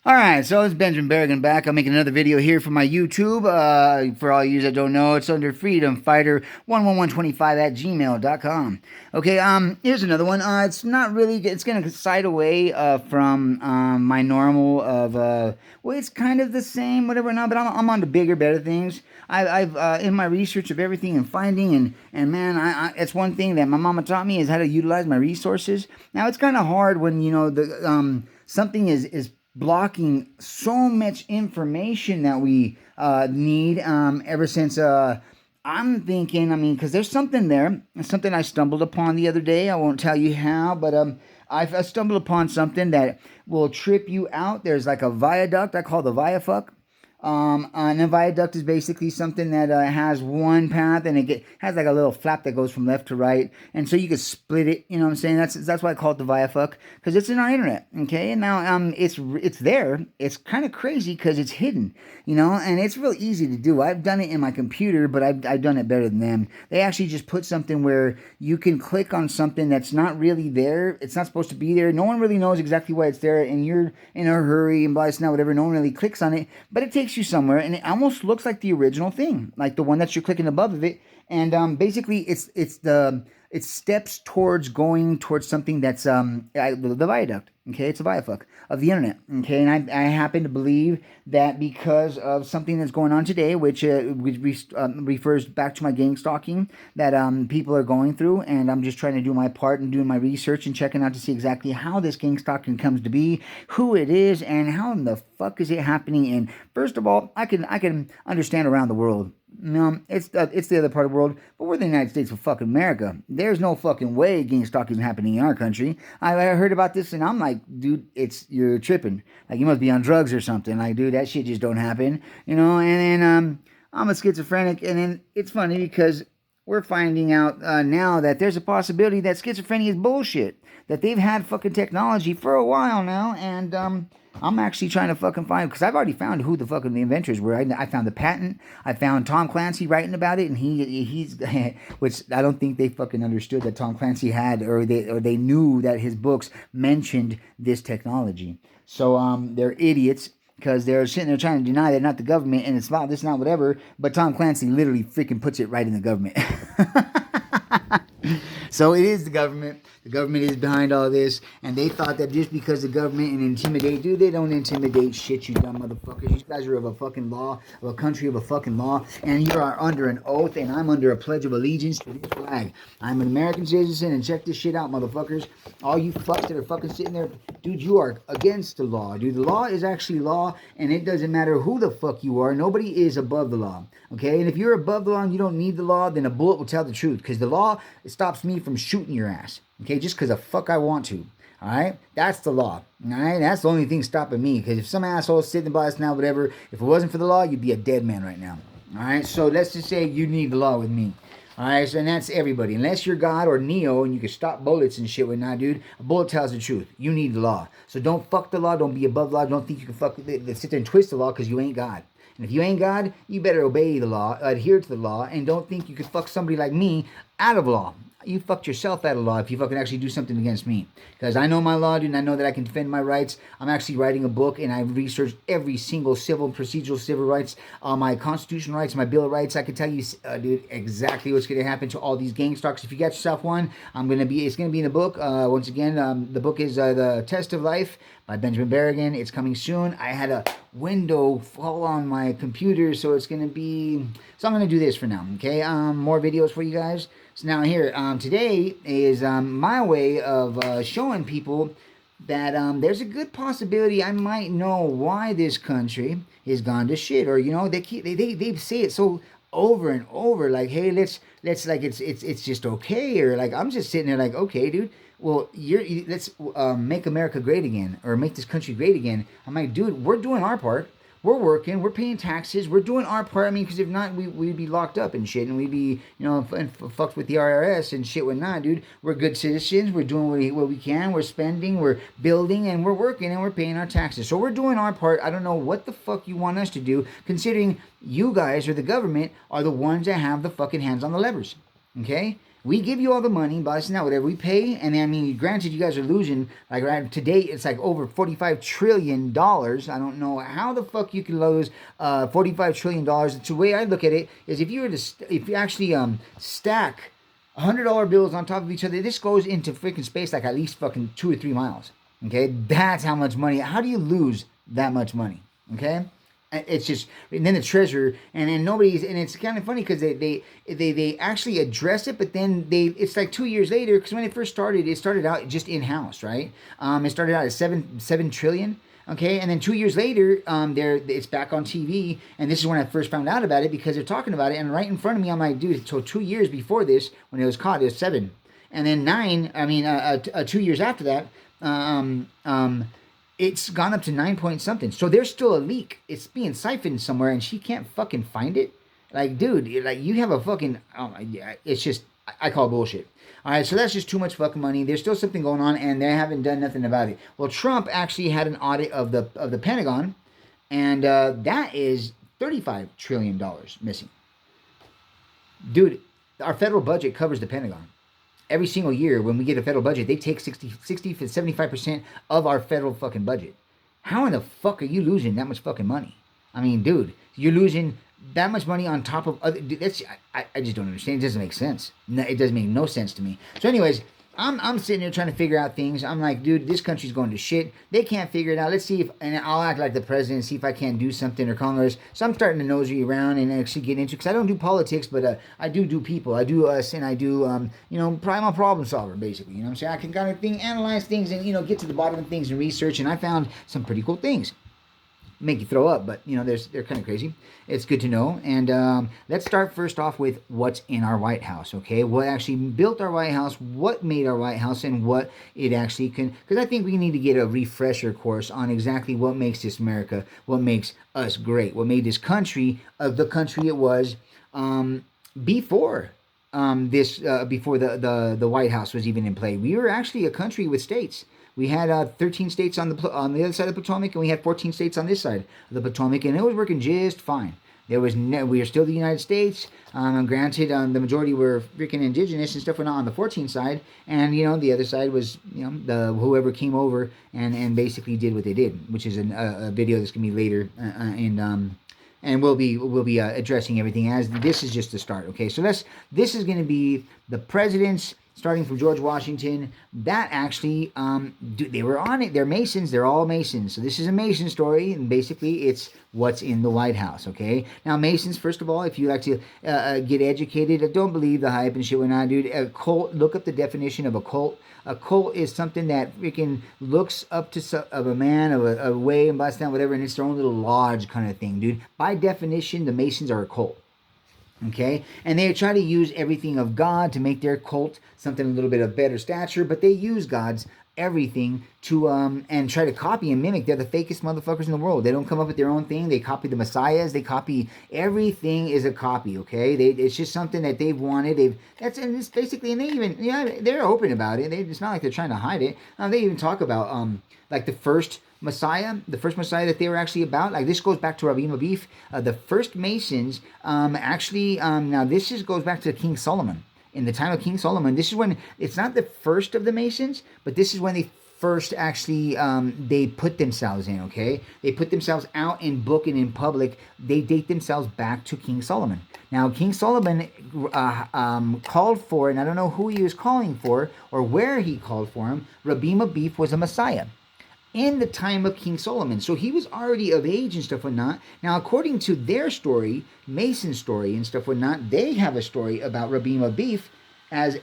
Alright, so it's Benjamin Berrigan back. I'm making another video here for my YouTube. For all you that don't know, it's under freedomfighter11125 at gmail.com. Okay, here's another one. It's not really, it's going to side away from my normal of, well, it's kind of the same, whatever, now, but I'm on to bigger, better things. I've in my research of everything and finding, and man, it's one thing that my mama taught me is how to utilize my resources. Now, it's kind of hard when, you know, something is blocking so much information that we need ever since I'm thinking, I mean, because there's something there, something I stumbled upon the other day. I won't tell you how, but I stumbled upon something that will trip you out. There's like a viaduct I call the viafuck. And a viaduct is basically something that has one path, and has like a little flap that goes from left to right, and so you can split it. You know what I'm saying? That's why I call it the viaduct, because it's in our internet. Okay, and now it's there. It's kind of crazy because it's hidden. You know, and it's real easy to do. I've done it in my computer, but I've done it better than them. They actually just put something where you can click on something that's not really there. It's not supposed to be there. No one really knows exactly why it's there, and you're in a hurry and blah, blah, whatever. No one really clicks on it, but it takes you somewhere, and it almost looks like the original thing, like the one that you're clicking above of it. And basically, it steps towards going towards something that's the viaduct. Okay, it's a viaduct of the internet. Okay, and I happen to believe that because of something that's going on today, which refers back to my gang stalking that people are going through, and I'm just trying to do my part and doing my research and checking out to see exactly how this gang stalking comes to be, who it is, and how in the fuck is it happening. And first of all, I can understand around the world. No, it's the other part of the world, but we're the United States of fucking America. There's no fucking way gang stalking is happening in our country. I heard about this, and I'm like, dude, you're tripping. Like, you must be on drugs or something. Like, dude, that shit just don't happen, you know. And then I'm a schizophrenic, and then it's funny because we're finding out now that there's a possibility that schizophrenia is bullshit. That they've had fucking technology for a while now, and I'm actually trying to fucking find, because I've already found who the fucking the inventors were. I found the patent. I found Tom Clancy writing about it, and he's which I don't think they fucking understood that Tom Clancy had, or they knew that his books mentioned this technology. So they're idiots, because they're sitting there trying to deny that, not the government, and it's about this, not whatever. But Tom Clancy literally freaking puts it right in the government. So it is the government. The government is behind all this, and they thought that just because the government and intimidate, dude, they don't intimidate shit, you dumb motherfuckers. You guys are of a fucking law, of a country of a fucking law, and you are under an oath, and I'm under a pledge of allegiance to this flag. I'm an American citizen, and check this shit out, motherfuckers. All you fucks that are fucking sitting there, dude, you are against the law, dude. The law is actually law, and it doesn't matter who the fuck you are. Nobody is above the law, okay? And if you're above the law and you don't need the law, then a bullet will tell the truth, because the law stops me from shooting your ass. Okay, just because the fuck I want to. All right, that's the law. All right, that's the only thing stopping me. Because if some asshole sitting by us now, whatever, if it wasn't for the law, you'd be a dead man right now. All right, so let's just say you need the law with me. All right, so and that's everybody. Unless you're God or Neo and you can stop bullets and shit with nah, dude. A bullet tells the truth. You need the law. So don't fuck the law. Don't be above the law. Don't think you can sit there and twist the law, because you ain't God. And if you ain't God, you better obey the law, adhere to the law, and don't think you could fuck somebody like me out of law. You fucked yourself out of law if you fucking actually do something against me. Because I know my law, dude, and I know that I can defend my rights. I'm actually writing a book, and I've researched every single civil and procedural civil rights, my constitutional rights, my Bill of Rights. I can tell you, dude, exactly what's going to happen to all these gang stalks. If you got yourself one, it's going to be in the book. Once again, the book is The Test of Life by Benjamin Berrigan. It's coming soon. I had a window fall on my computer, so it's going to be... So I'm going to do this for now, okay? More videos for you guys. So now here, today is my way of showing people that there's a good possibility I might know why this country is gone to shit. Or, you know, they say it so over and over, like, hey, let's like it's just okay, or like I'm just sitting there like, okay, dude, well, let's make America great again, or make this country great again. I'm like, dude, we're doing our part. We're working, we're paying taxes, we're doing our part. I mean, because if not, we'd be locked up and shit, and we'd be, you know, fucked with the IRS and shit whatnot, dude. We're good citizens, we're doing what we can, we're spending, we're building, and we're working, and we're paying our taxes. So we're doing our part. I don't know what the fuck you want us to do, considering you guys or the government are the ones that have the fucking hands on the levers, okay? We give you all the money, but it's not whatever we pay. And I mean, granted, you guys are losing, like right to date, it's like over $45 trillion. I don't know how the fuck you can lose $45 trillion. The way I look at it is if you were to, if you actually stack $100 bills on top of each other, this goes into freaking space like at least fucking 2 or 3 miles. Okay, that's how much money. How do you lose that much money? Okay, it's just, and then the treasurer, and then nobody's, and it's kind of funny because they actually address it, but then it's like 2 years later, because when it started out just in house, right? It started out at seven trillion. Okay, and then 2 years later, it's back on TV, and this is when I first found out about it because they're talking about it, and right in front of me, I'm like, dude, so 2 years before this, when it was caught, it was 7, and then 9. I mean, 2 years after that, it's gone up to 9 point something. So there's still a leak. It's being siphoned somewhere, and she can't fucking find it. Like, dude, like you have a fucking. It's just, I call bullshit. All right, so that's just too much fucking money. There's still something going on, and they haven't done nothing about it. Well, Trump actually had an audit of the Pentagon, and that is $35 trillion missing. Dude, our federal budget covers the Pentagon. Every single year when we get a federal budget, they take 60 to 75% of our federal fucking budget. How in the fuck are you losing that much fucking money? I mean, dude, you're losing that much money on top of other. That's I just don't understand. It doesn't make sense. No, it doesn't make no sense to me. So, anyways, I'm sitting here trying to figure out things. I'm like, dude, this country's going to shit. They can't figure it out. Let's see if, and I'll act like the president and see if I can't do something, or Congress. So I'm starting to nosy around and actually get into, because I don't do politics, but I do people. I do us, and I do, probably I'm a problem solver, basically. You know what I'm saying? I can kind of analyze things and, get to the bottom of things and research, and I found some pretty cool things. Make you throw up, but they're kind of crazy. It's good to know. And let's start first off with what's in our White House. Okay, what actually built our White House, what made our White House, and what it actually can. Because I think we need to get a refresher course on exactly what makes this America, what makes us great, what made this country the country it was before before the White House was even in play. We were actually a country with states. We had 13 states on the other side of the Potomac, and we had 14 states on this side of the Potomac, and it was working just fine. We were still the United States. Granted, the majority were freaking indigenous and stuff. Were not on the 14 side, and the other side was the whoever came over and basically did what they did, which is a video that's gonna be later, and we'll be addressing everything as this is just the start. Okay, so this is gonna be the presidents. Starting from George Washington, that actually, they were on it. They're Masons. They're all Masons. So this is a Mason story, and basically it's what's in the White House, okay? Now, Masons, first of all, if you like to get educated, don't believe the hype and shit we're not, dude. A cult, look up the definition of a cult. A cult is something that freaking looks up to of a man, of a way, and busts down, whatever, and it's their own little lodge kind of thing, dude. By definition, the Masons are a cult. Okay, and they try to use everything of God to make their cult something a little bit of better stature, but they use God's everything to and try to copy and mimic. They're the fakest motherfuckers in the world. They don't come up with their own thing. They copy the messiahs. They copy everything is a copy. Okay, it's just something that they've wanted. And it's basically, and they even they're open about it. It's not like they're trying to hide it. They even talk about like the first Messiah that they were actually about. Like, this goes back to Rabbi Mabif. The first Masons actually, now this goes back to King Solomon. In the time of King Solomon, this is when, it's not the first of the Masons, but this is when they first actually, they put themselves in, okay? They put themselves out in book and in public. They date themselves back to King Solomon. Now, King Solomon called for, and I don't know who he was calling for or where he called for him, Rabbi Mabif was a Messiah in the time of King Solomon. So he was already of age and stuff whatnot. Now, according to their story, Mason's story and stuff whatnot, they have a story about Rabbi Mabif as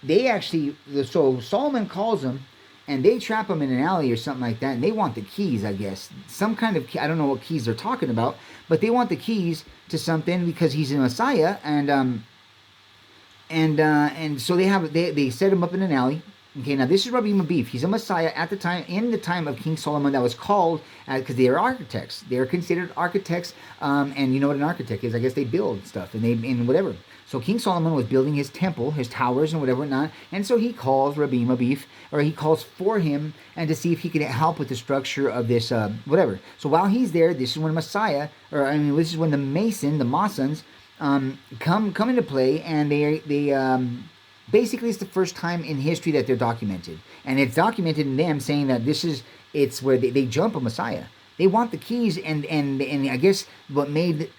they actually, so Solomon calls him and they trap him in an alley or something like that, and they want the keys, I guess. Some kind of, I don't know what keys they're talking about, but they want the keys to something because he's a Messiah, and so they set him up in an alley. Okay, now this is Rabbi Mabif. He's a Messiah at the time, in the time of King Solomon, that was called, because they are architects. They are considered architects, and you know what an architect is. I guess they build stuff, and whatever. So King Solomon was building his temple, his towers, and whatever not, and so he calls Rabbi Mabif, or he calls for him, and to see if he could help with the structure of this, whatever. So while he's there, this is when Messiah, this is when the Masons, come into play, and basically it's the first time in history that they're documented, and it's documented in them saying that it's where they jump a Messiah. They want the keys, and I guess what made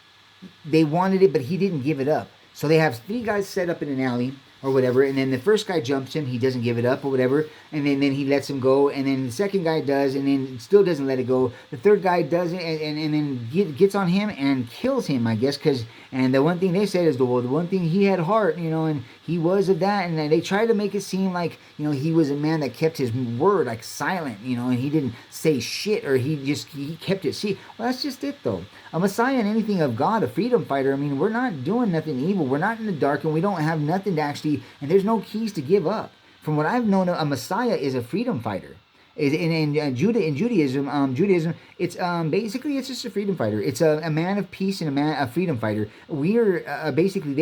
they wanted it, but he didn't give it up. So they have three guys set up in an alley or whatever, and then the first guy jumps him, he doesn't give it up or whatever, and then he lets him go, and then the second guy does, and then still doesn't let it go. The third guy does it, and then gets on him and kills him, I guess, and the one thing they said is the one thing he had heart, and he was of that, and they tried to make it seem like, he was a man that kept his word, like silent, and he didn't say shit, or he kept it. See, well, that's just it though. A Messiah and anything of God, a freedom fighter, I mean, we're not doing nothing evil. We're not in the dark, and we don't have nothing to actually, and there's no keys to give up. From what I've known, a Messiah is a freedom fighter. In Judaism, it's basically it's just a freedom fighter. It's a man of peace and a freedom fighter. We're basically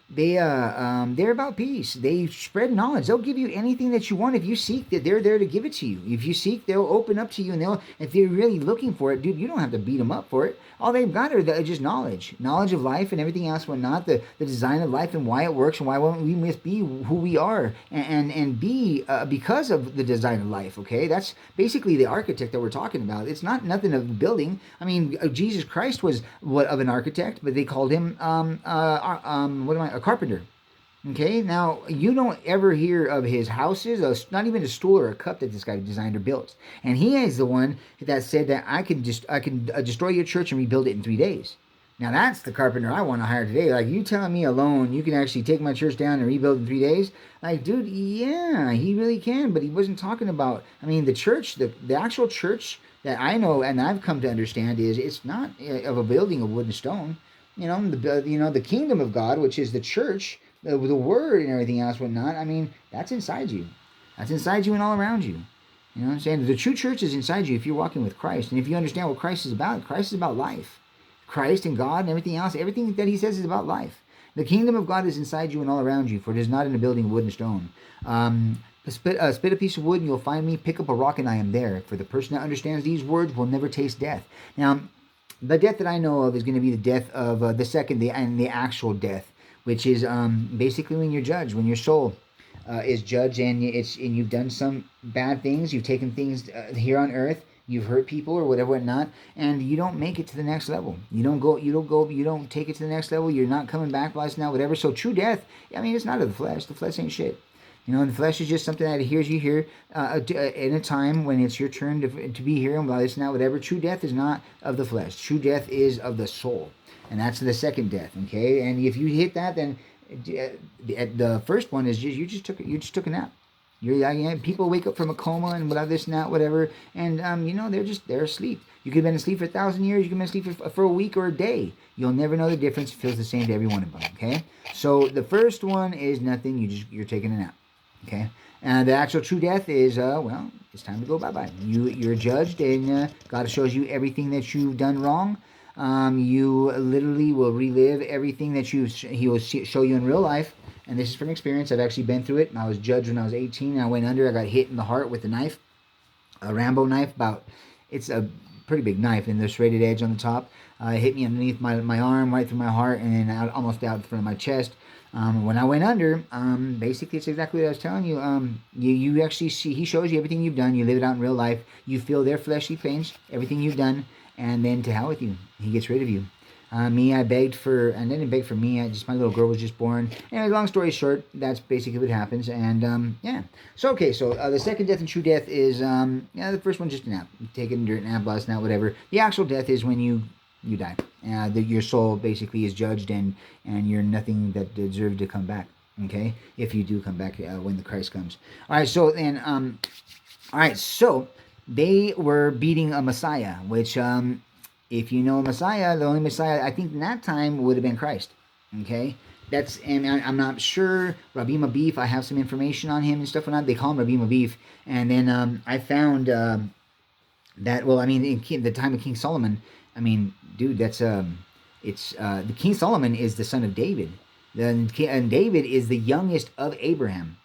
they're about peace. They spread knowledge. They'll give you anything that you want if you seek. That they're there to give it to you. If you seek, they'll open up to you, and if they're really looking for it, dude, you don't have to beat them up for it. All they've got are just knowledge of life and everything else, whatnot, the design of life and why it works and why we must be who we are and be because of the design of life. Okay, that's basically the architect that we're talking about. It's not nothing of the building. I mean, Jesus Christ was what of an architect, but they called him a carpenter. Okay, now you don't ever hear of his houses, not even a stool or a cup that this guy designed or built. And he is the one that said that I can destroy your church and rebuild it in 3 days. Now that's the carpenter I want to hire today. Like, you telling me alone you can actually take my church down and rebuild in 3 days? Like, dude, yeah, he really can. But he wasn't talking about. I mean, the church, the actual church that I know and I've come to understand it's not of a building of wood and stone. The kingdom of God, which is the church, the word and everything else, whatnot. I mean, that's inside you. That's inside you and all around you. You know what I'm saying? The true church is inside you if you're walking with Christ. And if you understand what Christ is about life. Christ and God and everything else, everything that he says is about life. The kingdom of God is inside you and all around you, for it is not in a building of wood and stone. Spit a piece of wood and you'll find me. Pick up a rock and I am there. For the person that understands these words will never taste death. Now, the death that I know of is going to be the death of the actual death, which is basically when you're judged, when your soul is judged, and you've done some bad things, you've taken things here on earth, you've hurt people or whatever, whatnot, and you don't make it to the next level. You don't take it to the next level. You're not coming back, blessed now, whatever. So true death, I mean, it's not of the flesh. The flesh ain't shit. And the flesh is just something that hears you here in a time when it's your turn to be here and this now, whatever. True death is not of the flesh. True death is of the soul. And that's the second death, okay? And if you hit that, then the first one is you just took a nap. People wake up from a coma and without this and that, whatever, and they're asleep. You could have been asleep for 1,000 years. You could have been asleep for a week or a day. You'll never know the difference. It feels the same to every one of them. Okay, so the first one is nothing. You're taking a nap. Okay, and the actual true death is it's time to go bye-bye. You're judged, and God shows you everything that you've done wrong. You literally will relive everything that he will show you in real life. And this is from experience. I've actually been through it. And I was judged when I was 18. And I went under. I got hit in the heart with a knife, a Rambo knife. It's a pretty big knife, and there's serrated edge on the top. It hit me underneath my arm, right through my heart, and then almost out in front of my chest. When I went under, basically it's exactly what I was telling you. You actually see, he shows you everything you've done. You live it out in real life. You feel their fleshly pains, everything you've done, and then to hell with you. He gets rid of you. I begged for, and they didn't beg for me. My little girl was just born. Anyway, long story short, that's basically what happens. And yeah. So okay, so the second death and true death is the first one just a nap, taking dirt, nap, blast, nap, whatever. The actual death is when you die. Your soul basically is judged, and you're nothing that deserved to come back. Okay, if you do come back when the Christ comes. All right. So then, all right. So they were beating a Messiah, which if you know Messiah, the only Messiah I think in that time would have been Christ. Okay, and I'm not sure. Rabbi Mabif, I have some information on him and stuff like that. They call him Rabbi Mabif, and then I found that. Well, I mean, in the time of King Solomon, I mean, dude, that's the King Solomon is the son of David, and David is the youngest of Abraham.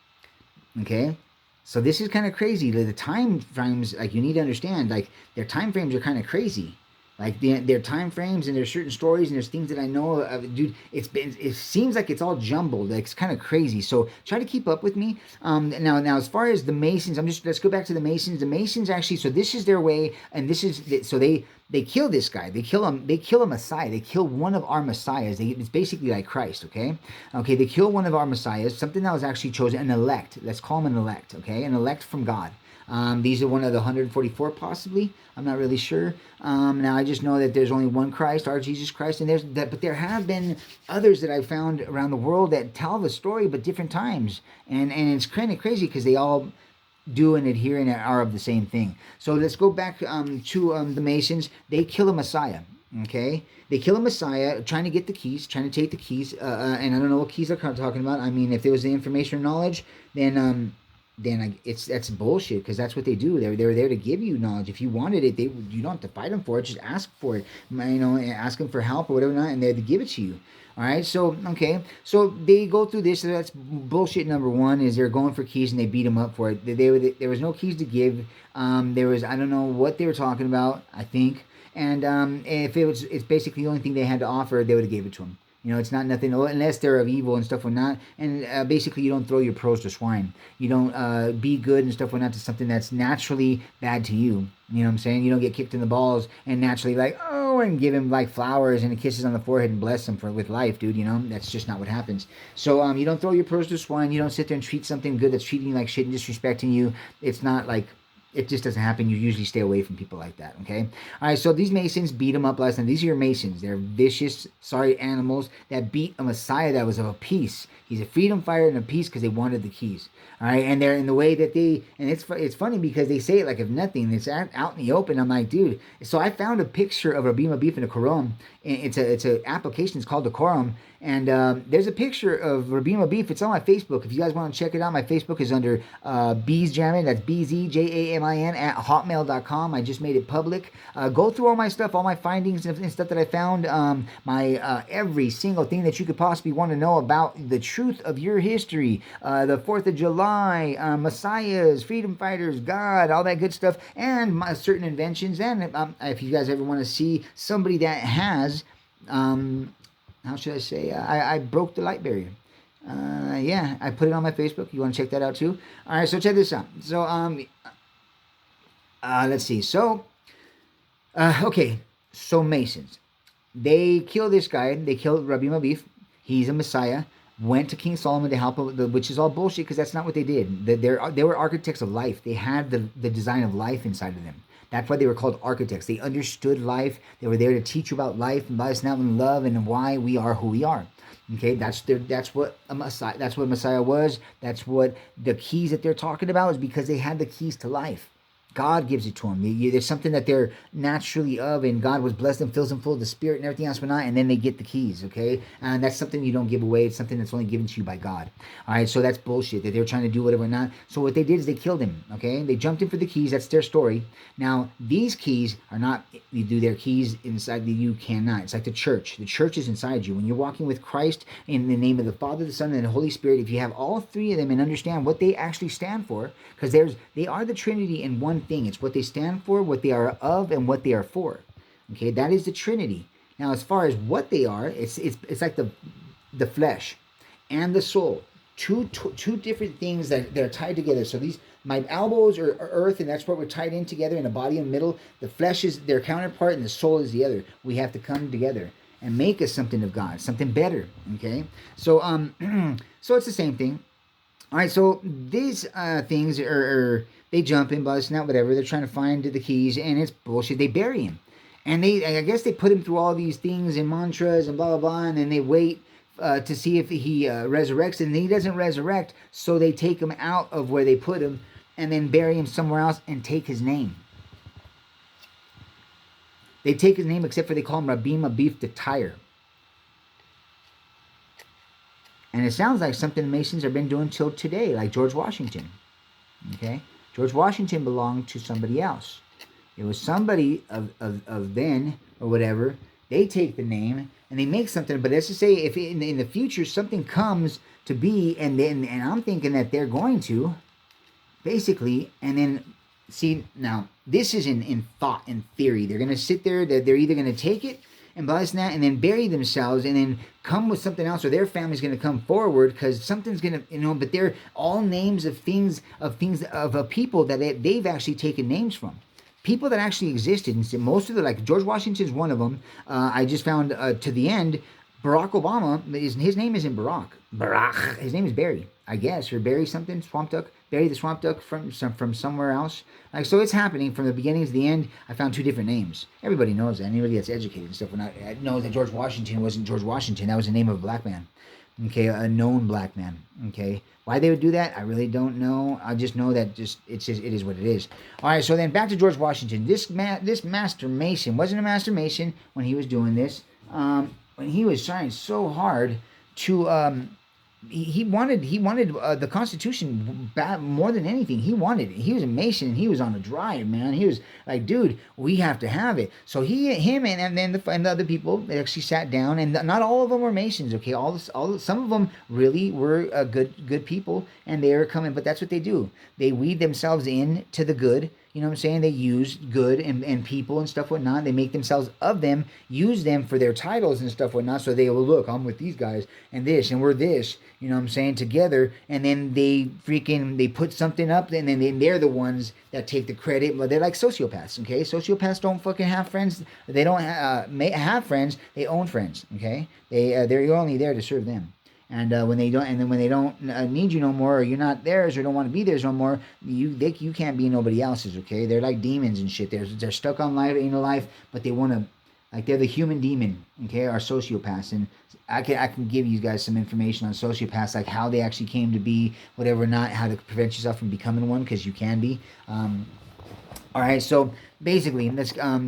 Okay, so this is kind of crazy. The time frames, like, you need to understand, like, their time frames are kind of crazy. Like their time frames, and there's certain stories, and there's things that I know of, dude. It seems like it's all jumbled. Like, it's kind of crazy. So try to keep up with me. Now as far as the Masons, let's go back to the Masons. The Masons actually, so this is their way, and this is so they kill this guy. They kill him. They kill a Messiah. They kill one of our Messiahs. It's basically like Christ. Okay. They kill one of our Messiahs, something that was actually chosen, an elect. Let's call him an elect. Okay, an elect from God. These are one of the 144, possibly. I'm not really sure. Now I just know that there's only one Christ, our Jesus Christ, and but there have been others that I found around the world that tell the story, but different times, and it's kind of crazy because they all do and adhere and are of the same thing. So let's go back to the Masons. They kill a Messiah. Okay, they kill a Messiah, trying to get the keys, trying to take the keys, and I don't know what keys they're talking about. I mean, if there was the information or knowledge, then that's bullshit, because that's what they do. They're there to give you knowledge. If you wanted it, you don't have to fight them for it. Just ask for it. Ask them for help or whatever, not, and they're to give it to you. All right, so okay, so they go through this. So that's bullshit. Number one is they're going for keys and they beat them up for it. There was no keys to give. There was, I don't know what they were talking about. I think, and if it's basically the only thing they had to offer, they would have gave it to them. It's not nothing, unless they're of evil and stuff or not. And basically, you don't throw your pearls to swine. You don't be good and stuff or not to something that's naturally bad to you. You know what I'm saying? You don't get kicked in the balls and naturally and give him like flowers and kisses on the forehead and bless him with life, dude. That's just not what happens. So you don't throw your pearls to swine. You don't sit there and treat something good that's treating you like shit and disrespecting you. It's not like, it just doesn't happen. You usually stay away from people like that, okay? All right, so these Masons beat them up last night. These are your Masons. They're vicious, sorry animals that beat a Messiah that was of a peace. He's a freedom fighter and a peace because they wanted the keys. All right, and they're in the way that it's funny because they say it like if nothing. It's out in the open. I'm like, dude. So I found a picture of Rabbi Mabif in the Quran. It's an application. It's called the Quran. And there's a picture of Rabbi Mabif. It's on my Facebook. If you guys want to check it out, my Facebook is under Bzjamin. That's BZJAMIN at hotmail.com. I just made it public. Go through all my stuff, all my findings and stuff that I found. My every single thing that you could possibly want to know about the truth of your history. The 4th of July, Messiahs, freedom fighters, God, all that good stuff, and my certain inventions. And if you guys ever want to see somebody that has, how should I say, I broke the light barrier. Yeah, I put it on my Facebook. You want to check that out too? All right, so check this out. So let's see. So okay, so Masons, they kill this guy. They kill Rabbi Mabif. He's a Messiah. Went to King Solomon to help him, which is all bullshit because that's not what they did. They were architects of life. They had the design of life inside of them. That's why they were called architects. They understood life. They were there to teach you about life and by us now in love and why we are who we are. Okay, that's what a Messiah. That's what Messiah was. That's what the keys that they're talking about is, because they had the keys to life. God gives it to them. There's something that they're naturally of, and God was blessed them, fills them full of the Spirit and everything else, but not, and then they get the keys, okay? And that's something you don't give away. It's something that's only given to you by God. All right, so that's bullshit that they're trying to do whatever or not. So what they did is they killed him, okay? They jumped in for the keys. That's their story. Now, these keys are not, you do their keys inside you cannot. It's like the church. The church is inside you. When you're walking with Christ in the name of the Father, the Son, and the Holy Spirit, if you have all three of them and understand what they actually stand for, because they are the Trinity in one thing. It's what they stand for, what they are of, and what they are for. Okay, that is the Trinity. Now, as far as what they are, it's like the flesh and the soul, two different things that are tied together. So my elbows are earth, and that's what we're tied in together, and the body in the middle. The flesh is their counterpart, and the soul is the other. We have to come together and make us something of God, something better. Okay, so so it's the same thing. All right, so these things are they jump in, bust, not whatever. They're trying to find the keys, and it's bullshit. They bury him, and I guess they put him through all these things and mantras and blah blah blah, and then they wait to see if he resurrects, and he doesn't resurrect. So they take him out of where they put him, and then bury him somewhere else and take his name. They take his name, except for they call him Rabbi Mabif the Tire. And it sounds like something the Masons have been doing till today, like George Washington. Okay? George Washington belonged to somebody else. It was somebody of then, or whatever. They take the name, and they make something. But let's just say if in the future something comes to be, and I'm thinking that they're going to, basically, and then, see, now, This is in thought and theory. They're going to sit there. They're either going to take it and blah this and that, and then bury themselves, and then come with something else, or their family's going to come forward because something's going to, but they're all names of people that they've actually taken names from. People that actually existed. And most of the, like George Washington's one of them. I just found to the end, Barack Obama, his name isn't Barack. His name is Barry, I guess, or Barry something, Swamp Duck. Barry the Swamp Duck from somewhere else. Like, so it's happening from the beginning to the end. I found two different names. Everybody knows that. Anybody that's educated and stuff knows that George Washington wasn't George Washington. That was the name of a black man. Okay, a known black man. Okay, why they would do that, I really don't know. I just know that it is what it is. All right, so then back to George Washington. This Master Mason wasn't a Master Mason when he was doing this. When he was trying so hard to he wanted the Constitution more than anything. He wanted it. He was a Mason, and he was on a drive, man. He was like, dude, we have to have it. So him and then the other people, they actually sat down, and not all of them were Masons. Okay, some of them really were good people, and they were coming. But that's what they do. They weed themselves into the good. You know what I'm saying? They use good and people and stuff whatnot. They make themselves of them, use them for their titles and stuff whatnot. So they will look, I'm with these guys and this, and we're this. You know what I'm saying? Together, and then they put something up, and then they're the ones that take the credit. But they're like sociopaths. Okay, sociopaths don't fucking have friends. They don't have friends. They own friends. Okay, they're only there to serve them. And when they don't need you no more, or you're not theirs, or don't want to be theirs no more, you can't be nobody else's. Okay, they're like demons and shit. They're stuck on life, ain't a life, but they want to, like, they're the human demon. Okay, or sociopaths. And I can give you guys some information on sociopaths, like how they actually came to be, whatever, not how to prevent yourself from becoming one, because you can be. All right, so basically,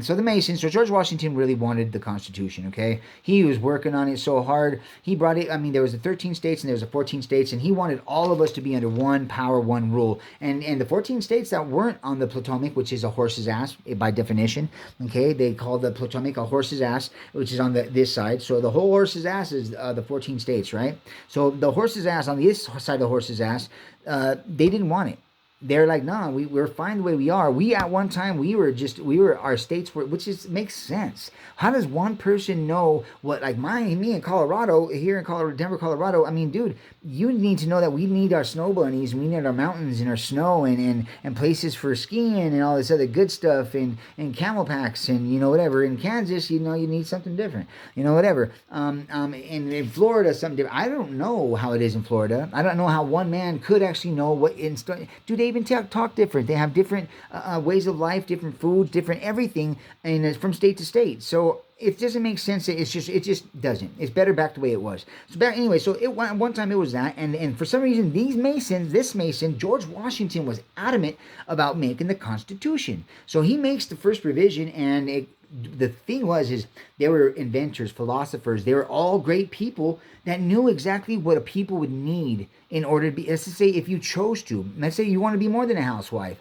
so the Masons, so George Washington really wanted the Constitution, okay? He was working on it so hard. He brought it, there was the 13 states and there was the 14 states, and he wanted all of us to be under one power, one rule. And the 14 states that weren't on the Potomac, which is a horse's ass by definition, okay? They call the Potomac a horse's ass, which is on this side. So the whole horse's ass is the 14 states, right? So the horse's ass, on this side of the horse's ass, they didn't want it. They're like, no, we're fine the way we are. We, at one time, our states were, makes sense. How does one person know what, like me in Colorado, here in Colorado, Denver, Colorado, dude, you need to know that we need our snow bunnies, we need our mountains and our snow and places for skiing and all this other good stuff and camel packs and, whatever. In Kansas, you need something different, whatever. In Florida, something different. I don't know how it is in Florida. I don't know how one man could actually know what, do they even talk different? They have different ways of life, different foods, different everything, and from state to state. So it doesn't make sense. It just doesn't. It's better back the way it was. So anyway, so one time it was that, and for some reason this Mason, George Washington, was adamant about making the Constitution. So he makes the first revision, and the thing is they were inventors, philosophers. They were all great people that knew exactly what a people would need in order to be, let's just say, if you chose to, let's say you want to be more than a housewife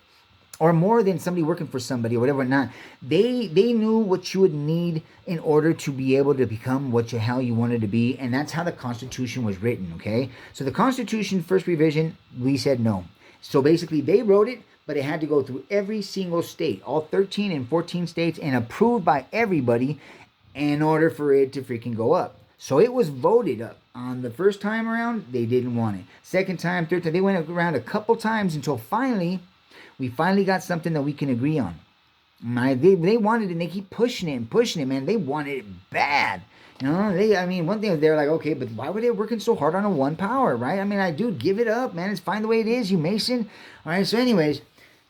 or more than somebody working for somebody or whatever, not, they knew what you would need in order to be able to become what the hell you wanted to be. And that's how the Constitution was written, okay? So the Constitution, first revision, we said no. So basically they wrote it, but it had to go through every single state, all 13 and 14 states, and approved by everybody in order for it to freaking go up. So it was voted up. On the first time around, they didn't want it. Second time, third time, they went around a couple times until we finally got something that we can agree on. They wanted it, and they keep pushing it, man. They wanted it bad. One thing, they're like, okay, but why were they working so hard on a one power, right? Dude, give it up, man. It's fine the way it is, you Mason. All right, so anyways,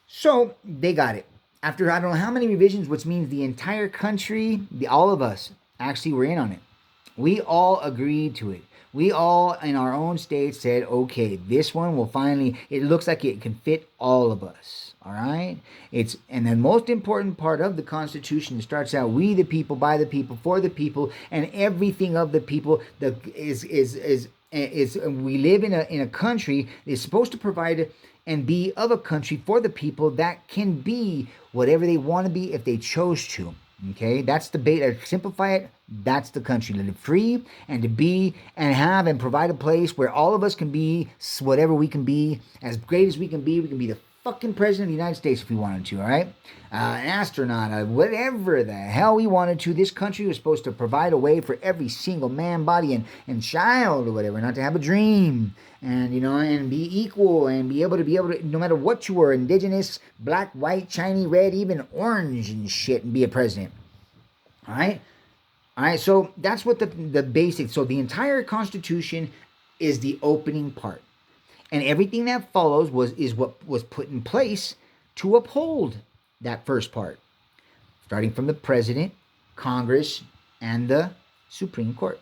so they got it. After I don't know how many revisions, which means the entire country, all of us, actually were in on it. We all agreed to it. We all, in our own states, said, okay, this one will finally, it looks like it can fit all of us. All right? And the most important part of the Constitution, it starts out, we the people, by the people, for the people, and everything of the people we live in a country that is supposed to provide and be of a country for the people that can be whatever they want to be if they chose to. Okay, that's the bait. Simplify it. That's the country. To live free and to be and have and provide a place where all of us can be whatever we can be, as great as we can be. We can be the fucking president of the United States if we wanted to, all right? An astronaut, whatever the hell we wanted to. This country was supposed to provide a way for every single man, body, and child or whatever, not to have a dream. And, and be equal and be able to, no matter what you were, indigenous, black, white, Chinese, red, even orange and shit, and be a president. All right? All right, so that's what the basics. So the entire Constitution is the opening part. And everything that follows is what was put in place to uphold that first part, starting from the president, Congress, and the Supreme Court,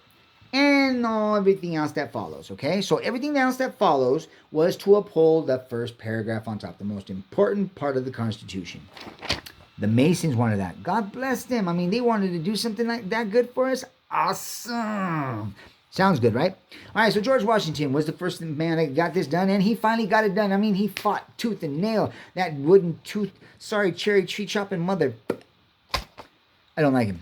and everything else that follows, okay? So everything else that follows was to uphold the first paragraph on top, the most important part of the Constitution. The Masons wanted that. God bless them. I mean, they wanted to do something like that good for us. Awesome. Sounds good, right? All right, so George Washington was the first man that got this done, and he finally got it done. I mean, he fought tooth and nail. That wooden tooth, cherry tree chopping mother. I don't like him.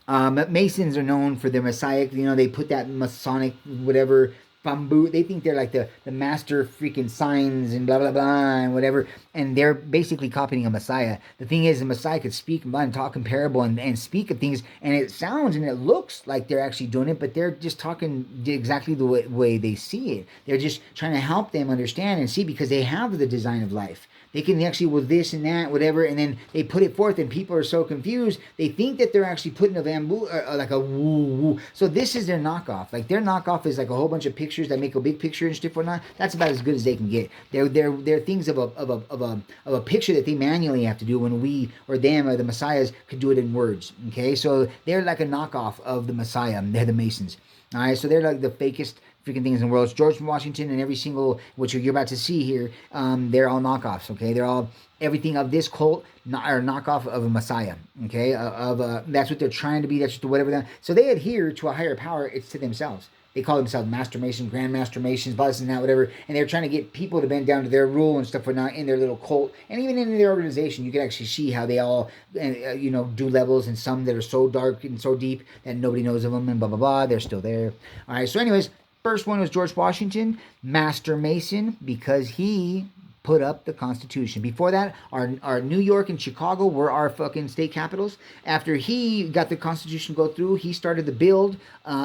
Masons are known for their Messiah. They put that Masonic, whatever, bamboo. They think they're like the master freaking signs and blah, blah, blah, and whatever. And they're basically copying a Messiah. The thing is, the Messiah could speak and talk in parable and speak of things. And it sounds and it looks like they're actually doing it, but they're just talking exactly the way they see it. They're just trying to help them understand and see, because they have the design of life. They can actually, with this and that, whatever, and then they put it forth, and people are so confused. They think that they're actually putting a bamboo, like a woo-woo. So this is their knockoff. Like, their knockoff is like a whole bunch of pictures that make a big picture and stuff or not. That's about as good as they can get. They're things of a picture that they manually have to do when we, or them, or the Messiahs could do it in words. Okay, so they're like a knockoff of the Messiah. They're the Masons. All right, so they're like the fakest freaking things in the world. It's George Washington and every single, which you're about to see here, they're all knockoffs, okay? They're all, everything of this cult, or knockoff of a Messiah, okay? That's what they're trying to be, that's just whatever. So they adhere to a higher power, it's to themselves. They call themselves Master Masons, Grand Master Masons, blah, this and that, whatever. And they're trying to get people to bend down to their rule and stuff, not in their little cult. And even in their organization, you can actually see how they all, do levels, and some that are so dark and so deep that nobody knows of them, and blah, blah, blah. They're still there. All right, so anyways, first one was George Washington, Master Mason, because he put up the Constitution. Before that, our New York and Chicago were our fucking state capitals. After he got the Constitution go through, he started the build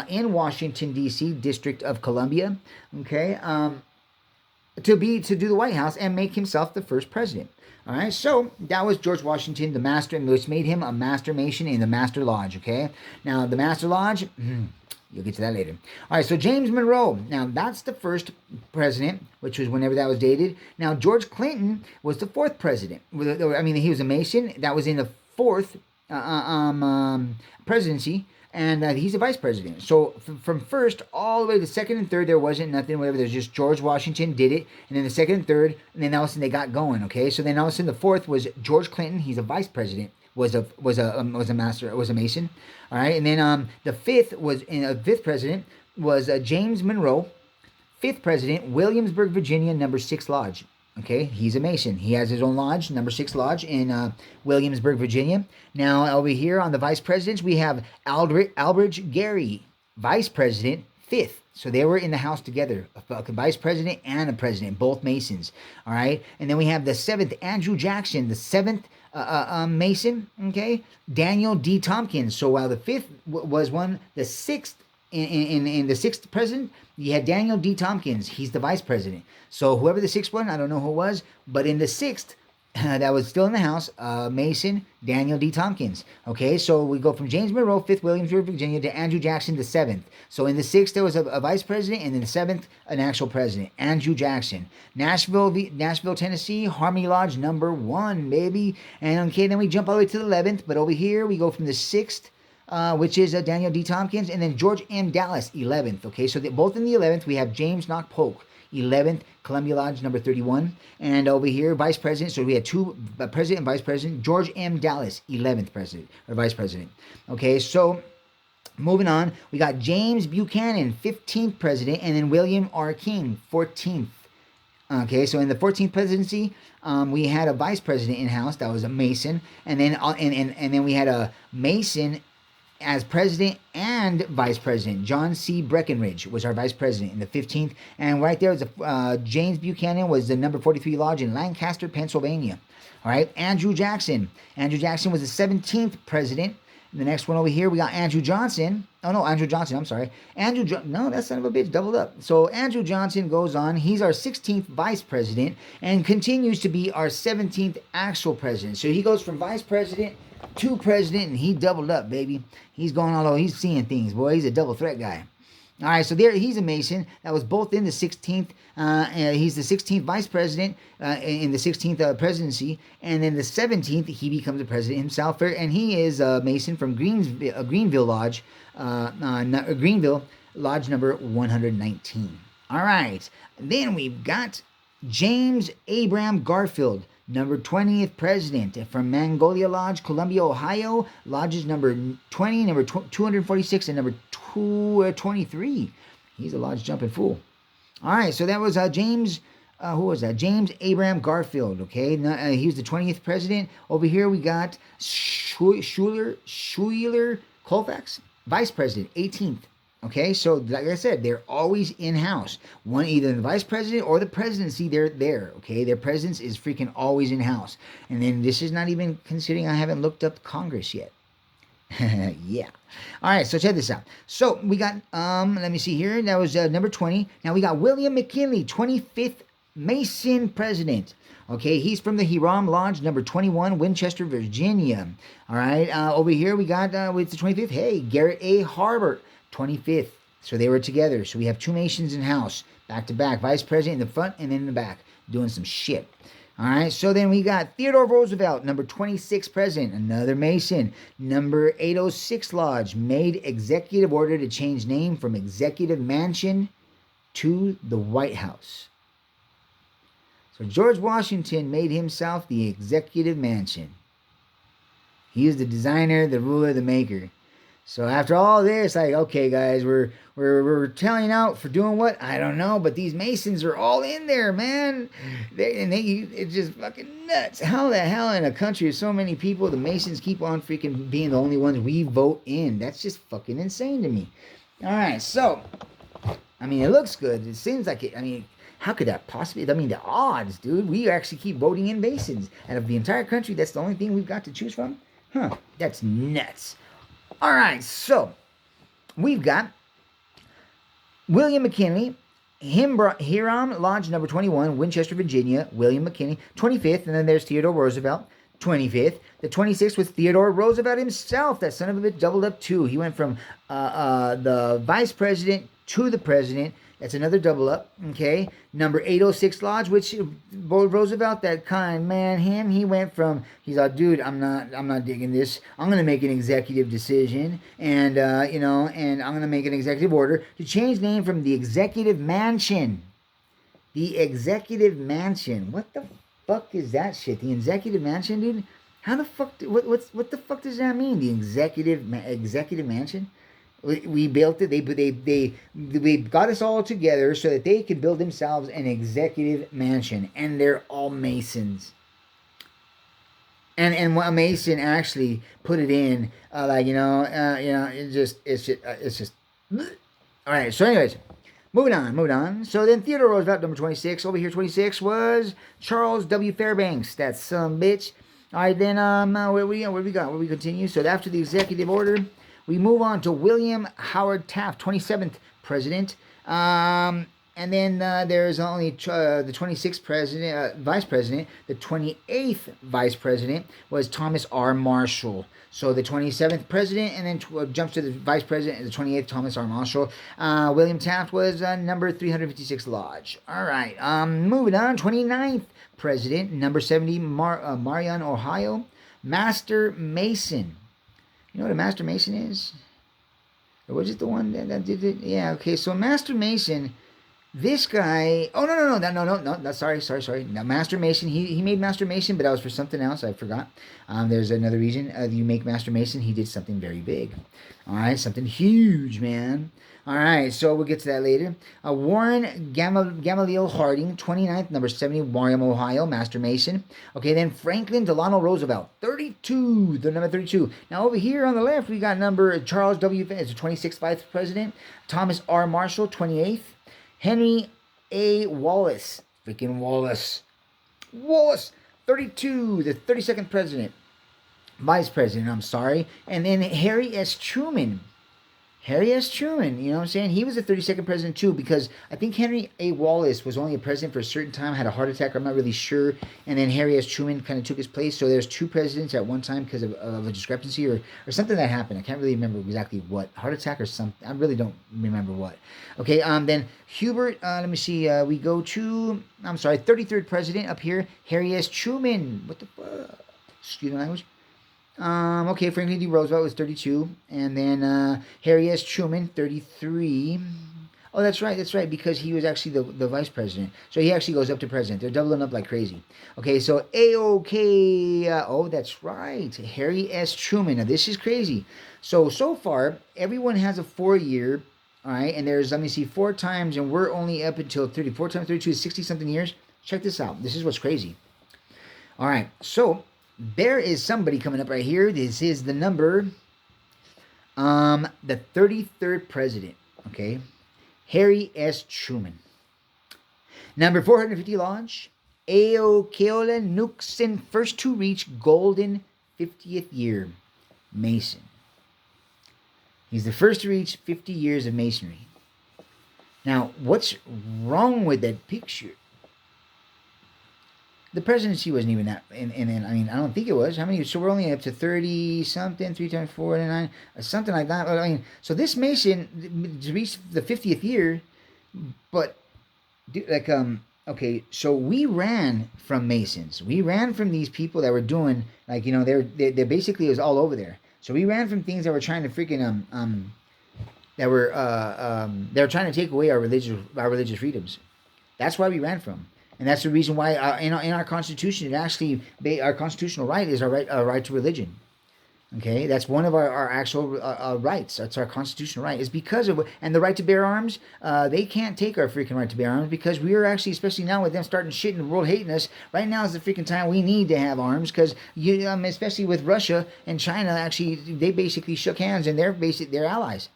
in Washington, D.C., District of Columbia, okay, to do the White House and make himself the first president. All right, so that was George Washington, the master, which made him a Master Mason in the Master Lodge, okay? Now, the Master Lodge... You'll get to that later. All right, so James Monroe. Now, that's the first president, which was whenever that was dated. Now, George Clinton was the fourth president. I mean, he was a Mason. That was in the fourth presidency, and he's a vice president. So, from first all the way to second and third, there wasn't nothing, whatever. There's just George Washington did it, and then the second and third, and then all of a sudden they got going, okay? So, then all of a sudden the fourth was George Clinton. He's a vice president. Was a Mason, all right, and then the fifth president was James Monroe, fifth president, Williamsburg, Virginia, number 6 Lodge. Okay, he's a Mason. He has his own lodge, number 6 Lodge in Williamsburg, Virginia. Now over here on the vice presidents, we have Elbridge Gerry, vice president, 5th. So they were in the House together, a vice president and a president, both Masons. All right, and then we have the 7th, Andrew Jackson, the 7th. Mason, okay, Daniel D. Tompkins. So while the 5th was one, the 6th in the 6th president, you had Daniel D. Tompkins. He's the vice president. So whoever the 6th one, I don't know who it was, but in the 6th, that was still in the House, Mason, Daniel D. Tompkins. Okay, so we go from James Monroe, 5th, Williamsburg, Virginia, to Andrew Jackson, the 7th. So in the 6th, there was a vice president, and in the 7th, an actual president, Andrew Jackson. Nashville, Tennessee, Harmony Lodge, number 1, baby. And okay, then we jump all the way to the 11th, but over here, we go from the 6th, which is Daniel D. Tompkins, and then George M. Dallas, 11th. Okay, so both in the 11th, we have James Knox Polk, 11th, Columbia Lodge, number 31. And over here, vice president. So we had 2, president and vice president. George M. Dallas, 11th president, or vice president. Okay, so moving on, we got James Buchanan, 15th president, and then William R. King, 14th. Okay, so in the 14th presidency, we had a vice president in house that was a Mason, and then we had a Mason as president and vice president. John C. Breckinridge was our vice president in the 15th. And right there was James Buchanan was the number 43 Lodge in Lancaster, Pennsylvania. All right, Andrew Jackson. Andrew Jackson was the 17th president. The next one over here, we got Andrew Johnson. Oh, no, Andrew Johnson, I'm sorry. No, that son of a bitch doubled up. So Andrew Johnson goes on. He's our 16th vice president and continues to be our 17th actual president. So he goes from vice president to president, and he doubled up, baby. He's going all over. He's seeing things, boy. He's a double threat guy. All right, so there he's a Mason. That was both in the 16th. He's the 16th vice president in the 16th presidency, and then the 17th he becomes the president himself. And he is a Mason from Greenville Lodge, Greenville Lodge number 119. All right, then we've got James Abram Garfield, number 20th president from Magnolia Lodge, Columbia, Ohio. Lodges number 20, number 246, and number 223. He's a lodge jumping fool. All right, so that was James. Who was that? James Abram Garfield. Okay, he was the 20th president. Over here we got Schuyler Colfax, vice president, 18th. Okay, so like I said, they're always in-house. One, either the vice president or the presidency, they're there. Okay, their presence is freaking always in-house. And then this is not even considering I haven't looked up Congress yet. Yeah. All right, so check this out. So we got, let me see here. That was number 20. Now we got William McKinley, 25th Mason president. Okay, he's from the Hiram Lodge, number 21, Winchester, Virginia. All right, over here we got, with the 25th, hey, Garrett A. Harbert, 25th. So they were together. So we have two Masons in house, back to back. Vice president in the front and then in the back, doing some shit. All right, so then we got Theodore Roosevelt, number 26 president, another Mason. Number 806 Lodge, made executive order to change name from Executive Mansion to the White House. So George Washington made himself the Executive Mansion. He is the designer, the ruler, the maker. So after all this, like, okay, guys, we're telling out for doing what? I don't know, but these Masons are all in there, man. It's just fucking nuts. How the hell in a country of so many people, the Masons keep on freaking being the only ones we vote in? That's just fucking insane to me. All right, so, I mean, it looks good. It seems like it, I mean, how could that possibly, I mean, the odds, dude. We actually keep voting in Masons. Out of the entire country, that's the only thing we've got to choose from? Huh, that's nuts. All right, so we've got William McKinley, Hiram Lodge number 21, Winchester, Virginia, William McKinley, 25th, and then there's Theodore Roosevelt, 25th. The 26th was Theodore Roosevelt himself. That son of a bitch doubled up too. He went from the vice president to the president. That's another double up, okay? Number 806 Lodge, which Roosevelt, that kind man, he went from, he's like, dude, I'm not digging this. I'm going to make an executive decision, and, and I'm going to make an executive order to change name from the Executive Mansion. The Executive Mansion. What the fuck is that shit? The Executive Mansion, dude? How the fuck, what the fuck does that mean? The Executive Mansion? We built it. They got us all together so that they could build themselves an executive mansion, and they're all Masons. And a Mason actually put it in, it's just. All right. So, anyways, moving on. So then Theodore Roosevelt, number 26. Over here, 26 was Charles W. Fairbanks. That's some bitch. All right, then where we got? Where we continue? So after the executive order, we move on to William Howard Taft, 27th president. And then there's only the 26th vice president. The 28th vice president was Thomas R. Marshall. So the 27th president, and then jumps to the vice president, and the 28th, Thomas R. Marshall. William Taft was number 356 Lodge. All right, moving on, 29th president, number 70, Marion, Ohio. Master Mason. You know what a Master Mason is? Or was it the one that did it? Yeah, okay. So Master Mason This guy, oh no, sorry. Now, Master Mason, he made Master Mason, but that was for something else. I forgot. There's another reason you make Master Mason. He did something very big. All right, something huge, man. All right, so we'll get to that later. Warren Gamaliel Harding, 29th, number 70, Warren, Ohio, Master Mason. Okay, then Franklin Delano Roosevelt, 32, the number 32. Now over here on the left, we got number Charles W. It's the 26th Vice President. Thomas R. Marshall, 28th. Henry A. Wallace, freaking Wallace, 32, the 32nd Vice President, I'm sorry. And then Harry S. Truman, you know what I'm saying? He was the 32nd president too, because I think Henry A. Wallace was only a president for a certain time, had a heart attack, I'm not really sure. And then Harry S. Truman kind of took his place. So there's two presidents at one time because of a discrepancy or something that happened. I can't really remember exactly what. Heart attack or something. I really don't remember what. Okay, then Hubert, let me see. We go to, 33rd president up here, Harry S. Truman. What the fuck? Excuse my language. Okay, Franklin D. Roosevelt was 32, and then Harry S. Truman, 33. Oh, that's right, because he was actually the vice president. So he actually goes up to president. They're doubling up like crazy. Okay, so AOK, oh, that's right, Harry S. Truman. Now, this is crazy. So far, everyone has a 4-year, all right, and there's, let me see, 4 times, and we're only up until 30. 4 times 32 is 60-something years. Check this out. This is what's crazy. All right, so there is somebody coming up right here. This is the number, the 33rd president, okay? Harry S. Truman. Number 450 launch, Aotearoa Nixon, first to reach golden 50th year, Mason. He's the first to reach 50 years of Masonry. Now, what's wrong with that picture? The presidency wasn't even that, and I mean, I don't think it was. How many? So we're only up to 30 something, 3 times 4 and 9, something like that. I mean, so this Mason to reach the 50th year, but like okay, so we ran from Masons. We ran from these people that were doing like, you know, they basically, it was all over there. So we ran from things that were trying to freaking they were trying to take away our religious freedoms. That's why we ran from. And that's the reason why in our Constitution, it actually, our constitutional right is our right to religion. Okay, that's one of our actual rights. That's our constitutional right. It's because of, and the right to bear arms, they can't take our freaking right to bear arms because we are actually, especially now with them starting shit and the world hating us, right now is the freaking time we need to have arms because, especially with Russia and China, actually, they basically shook hands and they're allies.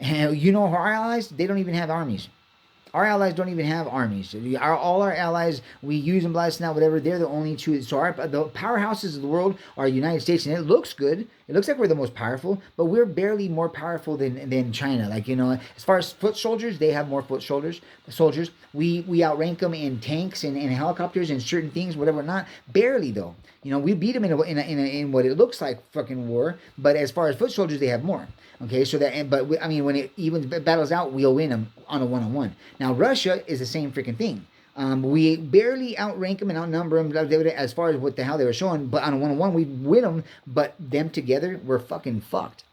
And you know our allies, they don't even have armies. Our allies don't even have armies. All our allies, we use them, blast now, whatever. They're the only two. So the powerhouses of the world are the United States, and it looks good. It looks like we're the most powerful, but we're barely more powerful than China. Like, you know, as far as foot soldiers, they have more foot soldiers. We outrank them in tanks and helicopters and certain things, whatever not. Barely though. You know, we beat them in what it looks like fucking war. But as far as foot soldiers, they have more. Okay, so that, but I mean, when it even battles out, we'll win them on a one-on-one. Now, Russia is the same freaking thing. We barely outrank them and outnumber them as far as what the hell they were showing, but on a one-on-one, we win them, but them together, we're fucking fucked.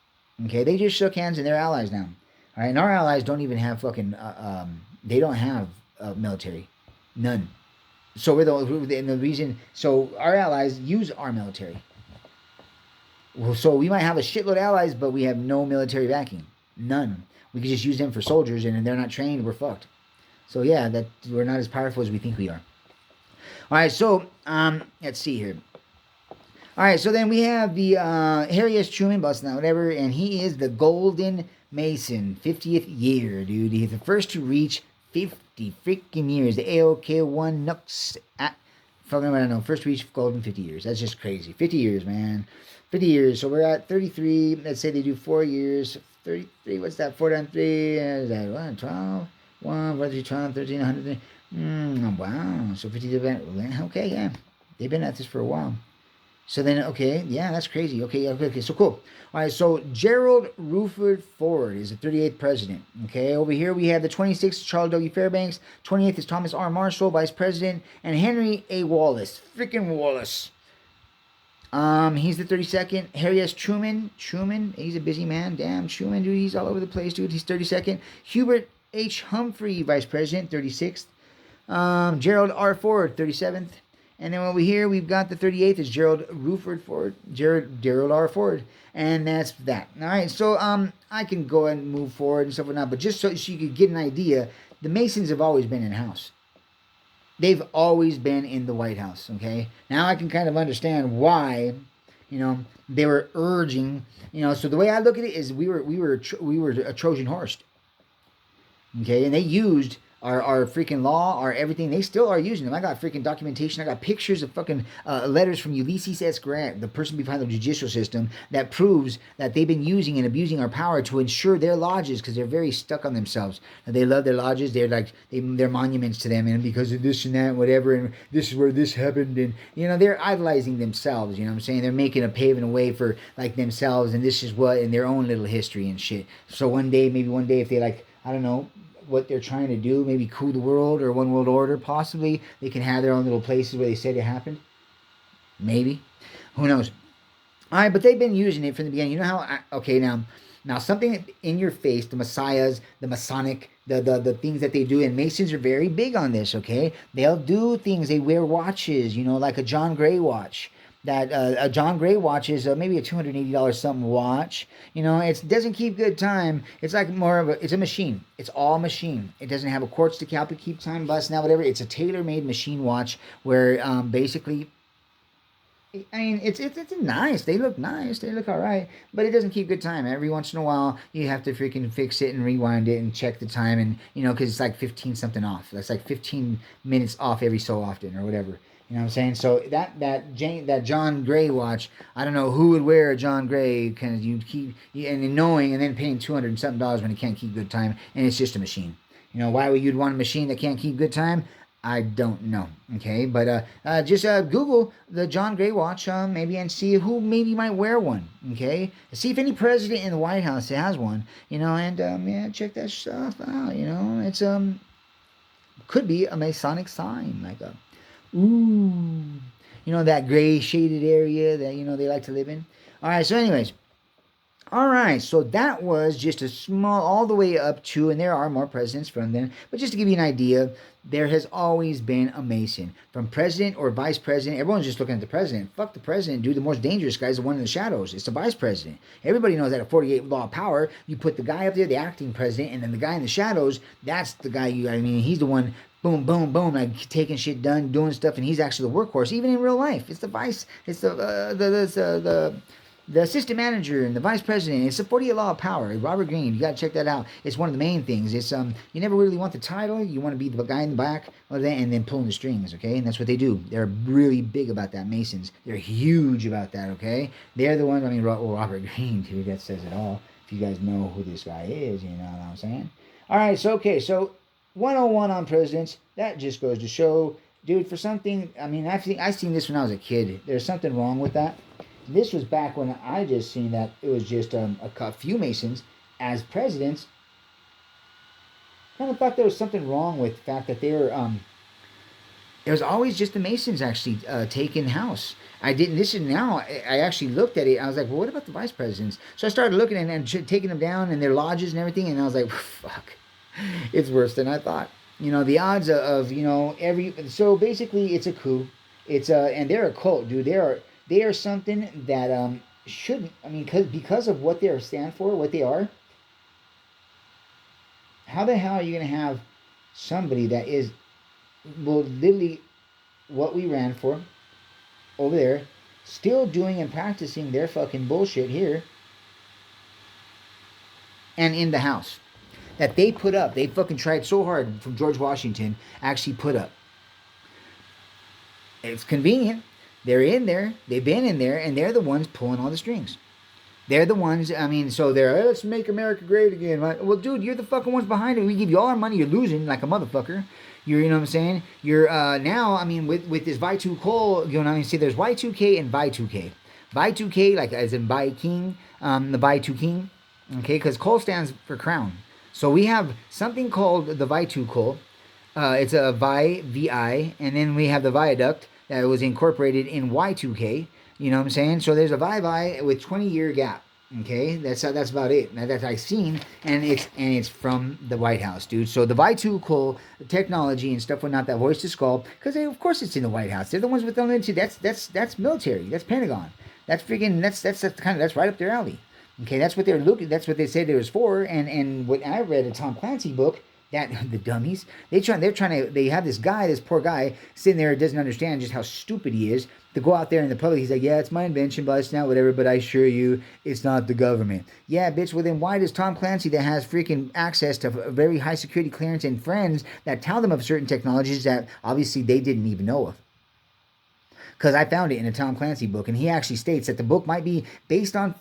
Okay, they just shook hands and they're allies now. All right, and our allies don't even have fucking, they don't have military. None. So the reason, so our allies use our military. So we might have a shitload of allies, but we have no military backing. None. We could just use them for soldiers, and if they're not trained, we're fucked. So yeah, that we're not as powerful as we think we are. All right, so let's see here. All right, so then we have the Harry S. Truman, busting out whatever, and he is the Golden Mason, 50th year, dude. He's the first to reach 50 freaking years. The AOK1 Nux fucking, I don't know, first to reach golden 50 years. That's just crazy. 50 years, man. 50 years. So we're at 33. Let's say they do 4 years. 33, what's that? 4 times 3, is that what? 12? 1, 4, 3, 12, 13, 100. Wow. So 50, okay, yeah. They've been at this for a while. So then, okay, yeah, that's crazy. Okay, so cool. All right, so Gerald Rutherford Ford is the 38th president. Okay, over here we have the 26th, Charles W. Fairbanks. 28th is Thomas R. Marshall, vice president. And Henry A. Wallace. Freaking Wallace. He's the 32nd. Harry S. Truman, he's a busy man. Damn, Truman, dude, he's all over the place, dude. He's 32nd. Hubert H. Humphrey, Vice President, 36th. Gerald R. Ford, 37th. And then over here, we've got the 38th is Gerald Ruford Ford, Gerald R. Ford. And that's that. All right, so I can go and move forward and stuff like that. But just so you could get an idea, the Masons have always been in-house. They've always been in the White House, okay? Now I can kind of understand why, they were urging, so the way I look at it is we were a Trojan horse. Okay, and they used our freaking law, our everything. They still are using them. I got freaking documentation. I got pictures of fucking letters from Ulysses S. Grant, the person behind the judicial system, that proves that they've been using and abusing our power to ensure their lodges, because they're very stuck on themselves. They love their lodges. They're like they're monuments to them, and because of this and that, whatever, and this is where this happened, and they're idolizing themselves. You know what I'm saying? They're making paving a way for like themselves, and this is what in their own little history and shit. So maybe one day, if they like, I don't know what they're trying to do, maybe cool the world or one world order, possibly they can have their own little places where they said it happened. Maybe, who knows? All right, but they've been using it from the beginning. You know how? Okay, now something in your face, the Messiahs, the Masonic, the things that they do, and Masons are very big on this. Okay, they'll do things. They wear watches, like a John Gray watch. That a John Gray watch is maybe a $280 something watch. It doesn't keep good time. It's like it's a machine. It's all machine. It doesn't have a quartz to keep time, busting out, whatever. It's a tailor-made machine watch where basically, I mean, it's nice. They look nice. They look all right, but it doesn't keep good time. Every once in a while, you have to freaking fix it and rewind it and check the time, and because it's like 15 something off. That's like 15 minutes off every so often or whatever. You know what I'm saying? So that John Gray watch, I don't know who would wear a John Gray, because you keep and knowing and then paying $200 and something when it can't keep good time, and it's just a machine. Why would you want a machine that can't keep good time? I don't know. Okay, but just Google the John Gray watch, maybe, and see who maybe might wear one. Okay, see if any president in the White House has one. And check that stuff out. It's could be a Masonic sign, like a. Ooh, that gray shaded area that, they like to live in. All right, so anyways. All right, so that was just a small, all the way up to, and there are more presidents from them, but just to give you an idea, there has always been a Mason. From president or vice president, everyone's just looking at the president. Fuck the president, dude. The most dangerous guy is the one in the shadows. It's the vice president. Everybody knows that at 48 law of power, you put the guy up there, the acting president, and then the guy in the shadows, that's the guy he's the one. Boom, boom, boom, like taking shit done, doing stuff, and he's actually the workhorse, even in real life. It's the vice, it's the assistant manager and the vice president. It's the 48 law of power. Robert Greene, you gotta check that out. It's one of the main things. It's you never really want the title. You want to be the guy in the back of that, and then pulling the strings. Okay, and that's what they do. They're really big about that. Masons. They're huge about that. Okay, they're the ones. I mean, Robert Greene, too. That says it all. If you guys know who this guy is, you know what I'm saying. All right, so 101 on presidents. That just goes to show, dude, for something, I mean, I seen this when I was a kid. There's something wrong with that. This was back when I just seen that it was just a few Masons as presidents. Kind of thought there was something wrong with the fact that they were, it was always just the Masons actually taking house. I actually looked at it. I was like, well, what about the vice presidents? So I started looking and taking them down in their lodges and everything, and I was like, fuck. It's worse than I thought. The odds of so basically it's a coup. It's and they're a cult, dude. They are something that shouldn't. I mean, because of what they stand for, what they are. How the hell are you gonna have somebody that is, well, literally what we ran for over there, still doing and practicing their fucking bullshit here, and in the house? That they put up. They fucking tried so hard from George Washington actually put up. It's convenient. They're in there. They've been in there, and they're the ones pulling all the strings. They're the ones, I mean, so they're, hey, let's make America great again. Right? Well, dude, you're the fucking ones behind it. We give you all our money. You're losing like a motherfucker. You know what I'm saying? You're now, I mean, with this Y2K, see, there's Y2K and Y2K. Y2K, like as in Viking, the Y2King, okay, because Cole stands for crown. So we have something called the Y2K. It's a VI, and then we have the viaduct that was incorporated in Y2K. You know what I'm saying? So there's a VI with 20-year gap. Okay, that's about it. Now that I've seen, and it's from the White House, dude. So the Vitucal technology and stuff whatnot, that voice to skull, because of course it's in the White House. They're the ones with the military. That's military. That's Pentagon. That's freaking that's right up their alley. Okay, that's what they're looking. That's what they said it was for. And what I read a Tom Clancy book, that the dummies, they have this guy, this poor guy sitting there, doesn't understand just how stupid he is, to go out there in the public. He's like, yeah, it's my invention, but it's not whatever, but I assure you it's not the government. Yeah, bitch. Well, then why does Tom Clancy, that has freaking access to very high security clearance and friends that tell them of certain technologies that obviously they didn't even know of? Because I found it in a Tom Clancy book, and he actually states that the book might be based on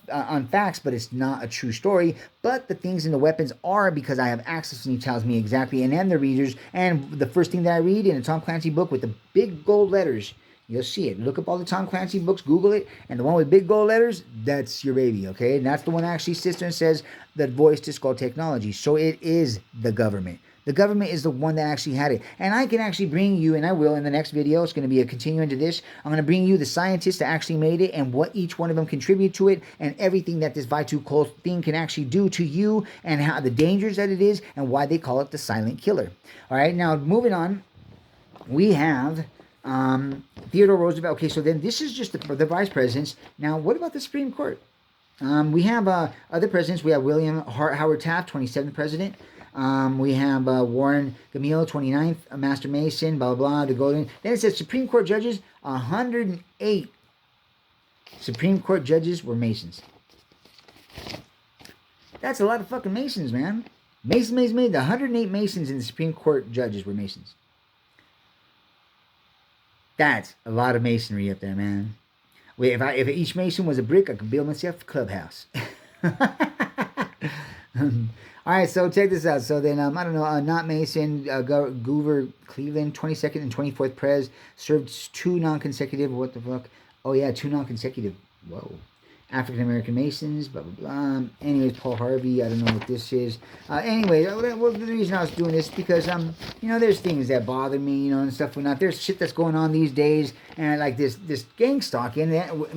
facts, but it's not a true story. But the things in the weapons are, because I have access, and he tells me exactly, and I'm the readers. And the first thing that I read in a Tom Clancy book with the big gold letters, you'll see it. Look up all the Tom Clancy books, Google it, and the one with big gold letters, that's your baby, okay? And that's the one that actually sits there and says the voice to skull technology. So it is the government. The government is the one that actually had it. And I can actually bring you, and I will in the next video, it's going to be a continuing to this. I'm going to bring you the scientists that actually made it and what each one of them contribute to it, and everything that this Vitucal thing can actually do to you, and how the dangers that it is, and why they call it the silent killer. All right, now moving on, we have Theodore Roosevelt. Okay, so then this is just the vice presidents. Now, what about the Supreme Court? We have other presidents. We have William Howard Taft, 27th president. We have Warren Gamil, 29th, Master Mason, blah, blah, blah, the Golden. Then it says Supreme Court judges, 108 Supreme Court judges were Masons. That's a lot of fucking Masons, man. Mason. The 108 Masons in the Supreme Court judges were Masons. That's a lot of masonry up there, man. Wait, if each Mason was a brick, I could build myself a clubhouse. All right, so check this out. So then, I don't know, not Mason, Grover Cleveland, 22nd and 24th Prez, served 2 non-consecutive, what the fuck? Oh, yeah, 2 non-consecutive. Whoa. African-American Masons, blah, blah, blah. Anyways, Paul Harvey, I don't know what this is. Anyway, well, the reason I was doing this is because, you know, there's things that bother me, you know, and stuff like that. There's shit that's going on these days, and like this gang stalking,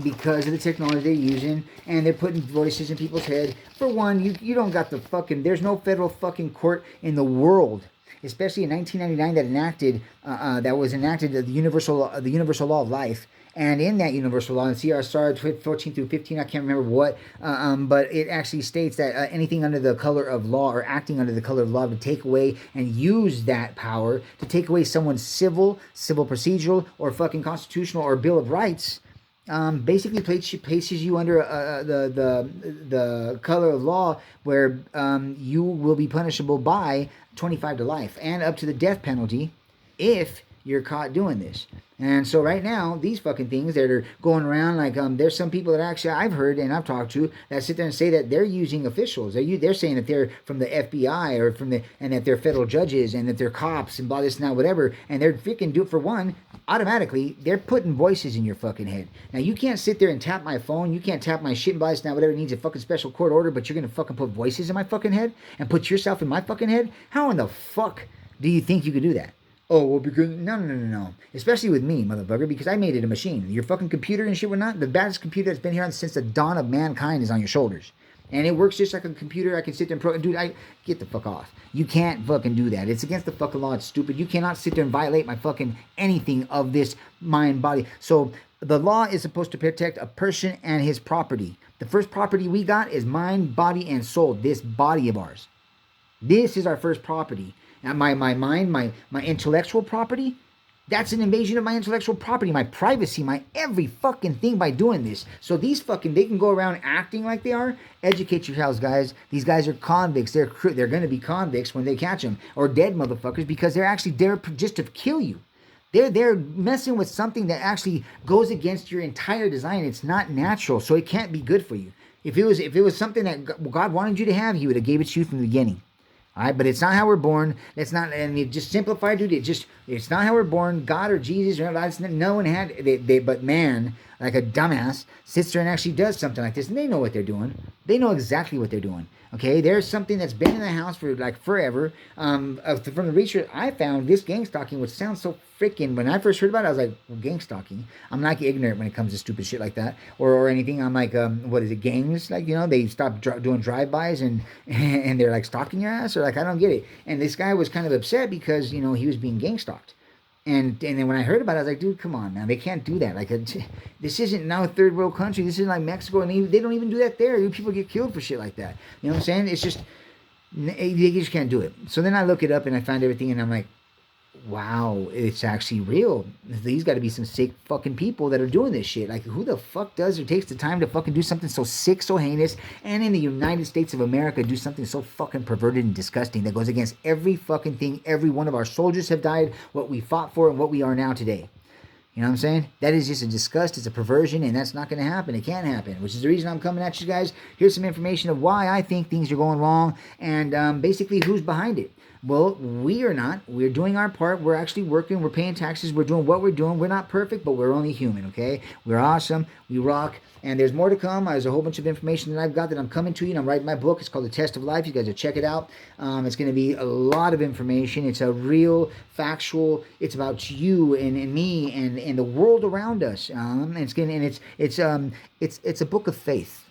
because of the technology they're using, and they're putting voices in people's head. For one, you don't got the fucking, there's no federal fucking court in the world, especially in 1999, that was enacted the universal law of life. And in that universal law, in CSR 14 through 15, I can't remember what, but it actually states that anything under the color of law or acting under the color of law to take away and use that power to take away someone's civil procedural, or fucking constitutional or Bill of Rights, basically places you under the color of law where you will be punishable by 25 to life and up to the death penalty if you're caught doing this. And so right now, these fucking things that are going around, like there's some people that actually I've heard and I've talked to that sit there and say that they're using officials. They're saying that they're from the FBI or and that they're federal judges and that they're cops and blah this and that whatever. And they're freaking do it for one. Automatically, they're putting voices in your fucking head. Now you can't sit there and tap my phone. You can't tap my shit and blah this and that whatever. It needs a fucking special court order, but you're gonna fucking put voices in my fucking head and put yourself in my fucking head. How in the fuck do you think you could do that? Oh, well, because, no. Especially with me, motherfucker, because I made it a machine. Your fucking computer and shit whatnot, the baddest computer that's been here since the dawn of mankind is on your shoulders. And it works just like a computer. I can sit there and dude, get the fuck off. You can't fucking do that. It's against the fucking law. It's stupid. You cannot sit there and violate my fucking anything of this mind, body. So the law is supposed to protect a person and his property. The first property we got is mind, body, and soul. This body of ours. This is our first property. My mind, my intellectual property, that's an invasion of my intellectual property, my privacy, my every fucking thing by doing this. So these fucking, they can go around acting like they are. Educate yourselves, guys. These guys are convicts. They're going to be convicts when they catch them, or dead motherfuckers, because they're just to kill you. They're messing with something that actually goes against your entire design. It's not natural, so it can't be good for you. If it was something that God wanted you to have, He would have gave it to you from the beginning. All right, but it's not how we're born. It's not, and it just simplified, dude. It's not how we're born. God or Jesus, or no one had, but man, like a dumbass, sits there and actually does something like this, and they know what they're doing. They know exactly what they're doing. Okay, there's something that's been in the house for like forever. From the research I found, this gang stalking, which sounds so freaking. When I first heard about it, I was like, well, gang stalking. I'm not ignorant when it comes to stupid shit like that or anything. I'm like, what is it, gangs? Like, they stop doing drive-bys and and they're like stalking your ass, or like I don't get it. And this guy was kind of upset because he was being gang stalked. And then when I heard about it, I was like, dude, come on, man. They can't do that. Like, this isn't now a third world country. This isn't like Mexico. And they don't even do that there. People get killed for shit like that. You know what I'm saying? It's just, they just can't do it. So then I look it up and I find everything and I'm like, wow, it's actually real. These got to be some sick fucking people that are doing this shit. Like, who the fuck does or takes the time to fucking do something so sick, so heinous, and in the United States of America do something so fucking perverted and disgusting that goes against every fucking thing every one of our soldiers have died, what we fought for, and what we are now today. You know what I'm saying? That is just a disgust. It's a perversion, and that's not going to happen. It can't happen, which is the reason I'm coming at you guys. Here's some information of why I think things are going wrong, and basically who's behind it. Well, we are not. We're doing our part. We're actually working. We're paying taxes. We're doing what we're doing. We're not perfect, but we're only human, okay? We're awesome. We rock. And there's more to come. There's a whole bunch of information that I've got that I'm coming to you. And I'm writing my book. It's called The Test of Life. You guys will check it out. It's going to be a lot of information. It's a real, factual. It's about you and me and the world around us. It's a book of faith,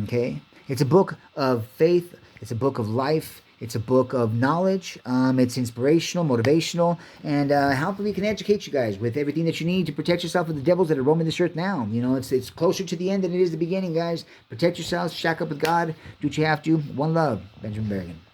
okay? It's a book of faith. It's a book of life. It's a book of knowledge. It's inspirational, motivational, and hopefully can educate you guys with everything that you need to protect yourself from the devils that are roaming this earth now. It's closer to the end than it is the beginning, guys. Protect yourselves, shack up with God, do what you have to. One love, Benjamin Berrigan.